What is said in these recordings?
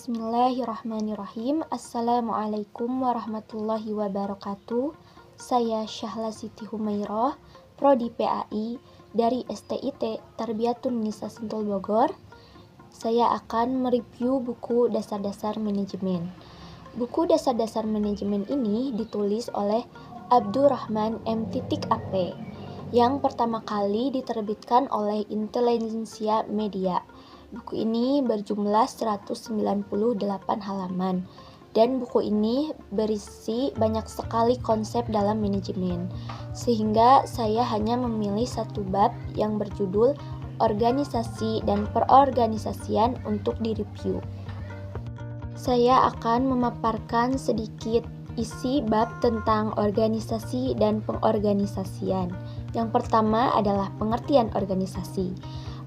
Bismillahirrahmanirrahim. Assalamualaikum warahmatullahi wabarakatuh. Saya Syahla Siti Humairah, Prodi PAI dari STIT Tarbiyatun Nisa Sentul Bogor. Saya akan mereview buku Dasar-Dasar Manajemen. Buku Dasar-Dasar Manajemen ini ditulis oleh Abdurrahman M.AP yang pertama kali diterbitkan oleh Intelligentsia Media. Buku ini berjumlah 198 halaman dan buku ini berisi banyak sekali konsep dalam manajemen, sehingga saya hanya memilih satu bab yang berjudul organisasi dan perorganisasian untuk direview. Saya akan memaparkan sedikit isi bab tentang organisasi dan pengorganisasian. Yang pertama adalah pengertian organisasi.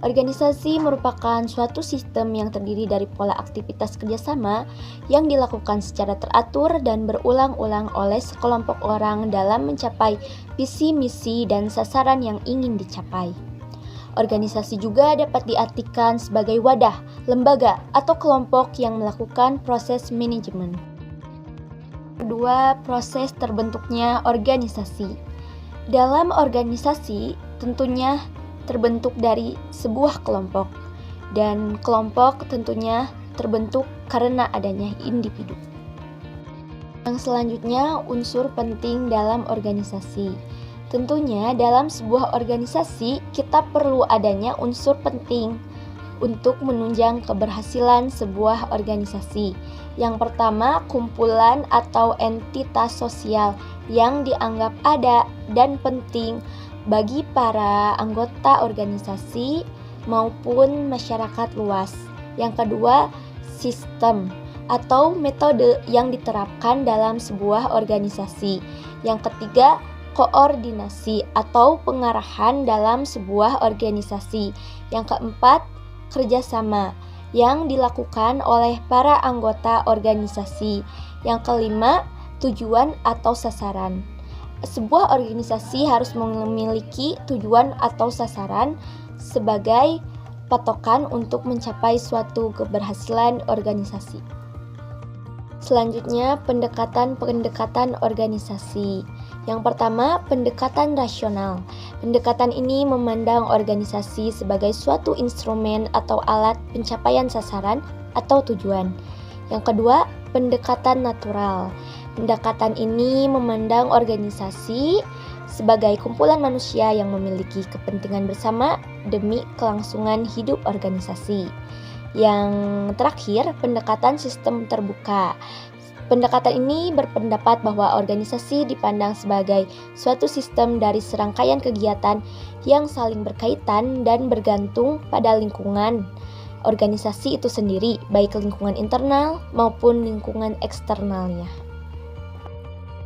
Organisasi merupakan suatu sistem yang terdiri dari pola aktivitas kerjasama yang dilakukan secara teratur dan berulang-ulang oleh sekelompok orang dalam mencapai visi, misi, dan sasaran yang ingin dicapai. Organisasi juga dapat diartikan sebagai wadah, lembaga, atau kelompok yang melakukan proses manajemen. Kedua, proses terbentuknya organisasi. Dalam organisasi, tentunya terbentuk dari sebuah kelompok, dan kelompok tentunya terbentuk karena adanya individu. Yang selanjutnya, unsur penting dalam organisasi. Tentunya dalam sebuah organisasi kita perlu adanya unsur penting untuk menunjang keberhasilan sebuah organisasi. Yang pertama, kumpulan atau entitas sosial yang dianggap ada dan penting bagi para anggota organisasi maupun masyarakat luas. Yang kedua, sistem atau metode yang diterapkan dalam sebuah organisasi. Yang ketiga, koordinasi atau pengarahan dalam sebuah organisasi. Yang keempat, kerjasama yang dilakukan oleh para anggota organisasi. Yang kelima, tujuan atau sasaran. Sebuah organisasi harus memiliki tujuan atau sasaran sebagai patokan untuk mencapai suatu keberhasilan organisasi. Selanjutnya, pendekatan organisasi. Yang pertama, pendekatan rasional. Pendekatan ini memandang organisasi sebagai suatu instrumen atau alat pencapaian sasaran atau tujuan. Yang kedua, pendekatan natural. Pendekatan ini memandang organisasi sebagai kumpulan manusia yang memiliki kepentingan bersama demi kelangsungan hidup organisasi. Yang terakhir, pendekatan sistem terbuka. Pendekatan ini berpendapat bahwa organisasi dipandang sebagai suatu sistem dari serangkaian kegiatan yang saling berkaitan dan bergantung pada lingkungan organisasi itu sendiri, baik lingkungan internal maupun lingkungan eksternalnya.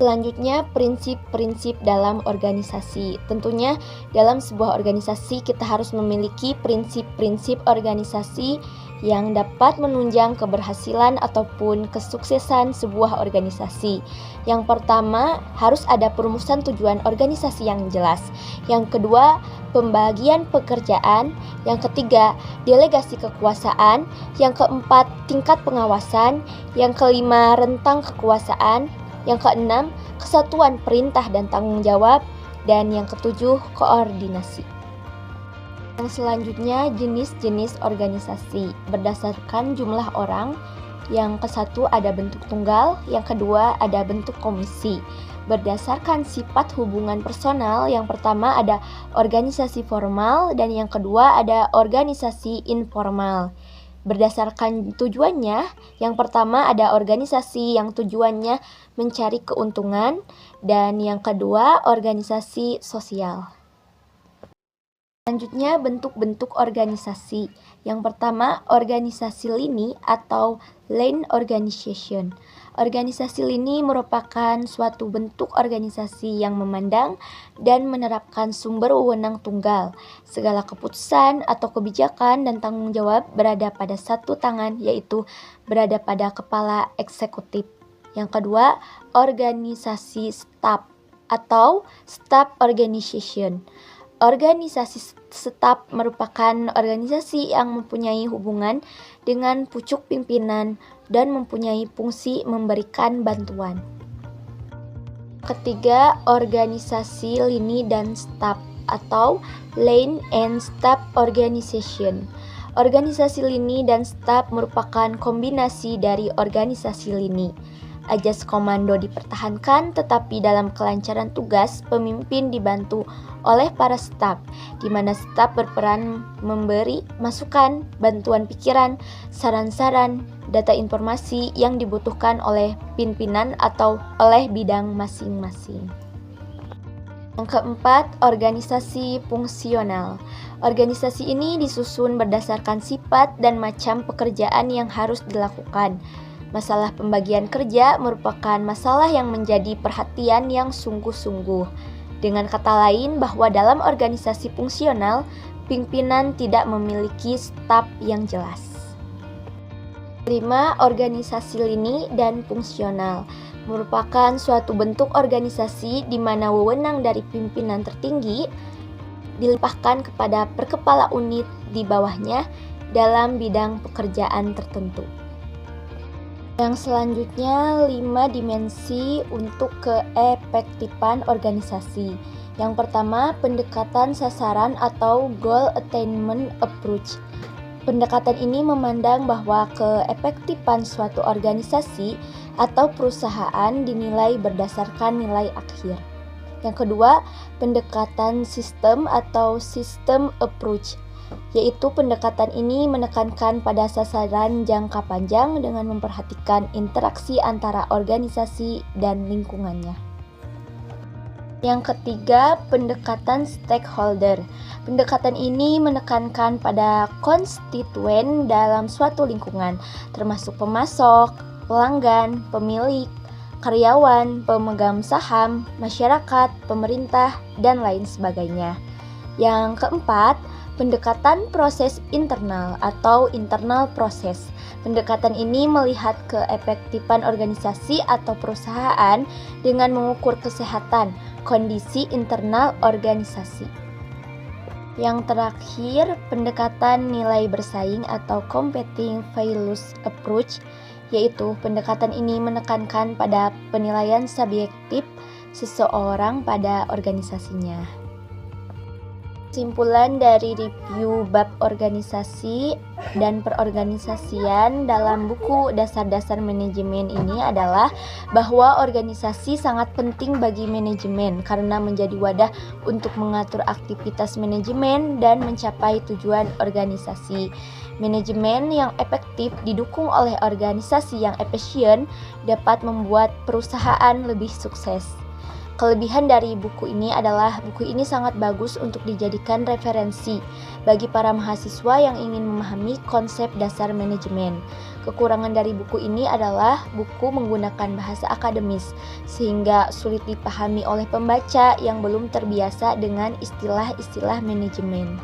Selanjutnya, prinsip-prinsip dalam organisasi. Tentunya dalam sebuah organisasi kita harus memiliki prinsip-prinsip organisasi yang dapat menunjang keberhasilan ataupun kesuksesan sebuah organisasi. Yang pertama, harus ada perumusan tujuan organisasi yang jelas. Yang kedua, pembagian pekerjaan. Yang ketiga, delegasi kekuasaan. Yang keempat, tingkat pengawasan. Yang kelima, rentang kekuasaan. Yang keenam, kesatuan perintah dan tanggung jawab. Dan yang ketujuh, koordinasi. Yang selanjutnya, jenis-jenis organisasi berdasarkan jumlah orang. Yang kesatu ada bentuk tunggal, yang kedua ada bentuk komisi. Berdasarkan sifat hubungan personal, yang pertama ada organisasi formal dan yang kedua ada organisasi informal. Berdasarkan tujuannya, yang pertama ada organisasi yang tujuannya mencari keuntungan dan yang kedua organisasi sosial. Selanjutnya, bentuk-bentuk organisasi. Yang pertama, organisasi lini atau line organization. Organisasi lini merupakan suatu bentuk organisasi yang memandang dan menerapkan sumber wewenang tunggal. Segala keputusan atau kebijakan dan tanggung jawab berada pada satu tangan, yaitu berada pada kepala eksekutif. Yang kedua, organisasi staf atau staff organization. Organisasi staf merupakan organisasi yang mempunyai hubungan dengan pucuk pimpinan dan mempunyai fungsi memberikan bantuan. Ketiga, organisasi lini dan staf atau Line and Staff Organization. Organisasi lini dan staf merupakan kombinasi dari organisasi lini. Ajas komando dipertahankan, tetapi dalam kelancaran tugas, pemimpin dibantu oleh para staf, di mana staf berperan memberi masukan, bantuan pikiran, saran-saran, data informasi yang dibutuhkan oleh pimpinan atau oleh bidang masing-masing. Yang keempat, organisasi fungsional. Organisasi ini disusun berdasarkan sifat dan macam pekerjaan yang harus dilakukan. Masalah pembagian kerja merupakan masalah yang menjadi perhatian yang sungguh-sungguh. Dengan kata lain, bahwa dalam organisasi fungsional, pimpinan tidak memiliki staf yang jelas. 5. Organisasi lini dan fungsional merupakan suatu bentuk organisasi di mana wewenang dari pimpinan tertinggi dilimpahkan kepada perkepala unit di bawahnya dalam bidang pekerjaan tertentu. Yang selanjutnya, 5 dimensi untuk keefektifan organisasi. Yang pertama, pendekatan sasaran atau goal attainment approach. Pendekatan ini memandang bahwa keefektifan suatu organisasi atau perusahaan dinilai berdasarkan nilai akhir. Yang kedua, pendekatan sistem atau system approach, yaitu pendekatan ini menekankan pada sasaran jangka panjang dengan memperhatikan interaksi antara organisasi dan lingkungannya. Yang ketiga, pendekatan stakeholder. Pendekatan ini menekankan pada konstituen dalam suatu lingkungan, termasuk pemasok, pelanggan, pemilik, karyawan, pemegang saham, masyarakat, pemerintah, dan lain sebagainya. Yang keempat, pendekatan proses internal atau internal proses. Pendekatan ini melihat keefektifan organisasi atau perusahaan dengan mengukur kesehatan, kondisi internal organisasi. Yang terakhir, pendekatan nilai bersaing atau competing values approach, yaitu pendekatan ini menekankan pada penilaian subjektif seseorang pada organisasinya. Kesimpulan dari review bab organisasi dan perorganisasian dalam buku Dasar-Dasar Manajemen ini adalah bahwa organisasi sangat penting bagi manajemen karena menjadi wadah untuk mengatur aktivitas manajemen dan mencapai tujuan organisasi. Manajemen yang efektif didukung oleh organisasi yang efisien dapat membuat perusahaan lebih sukses. Kelebihan dari buku ini adalah buku ini sangat bagus untuk dijadikan referensi bagi para mahasiswa yang ingin memahami konsep dasar manajemen. Kekurangan dari buku ini adalah buku menggunakan bahasa akademis sehingga sulit dipahami oleh pembaca yang belum terbiasa dengan istilah-istilah manajemen.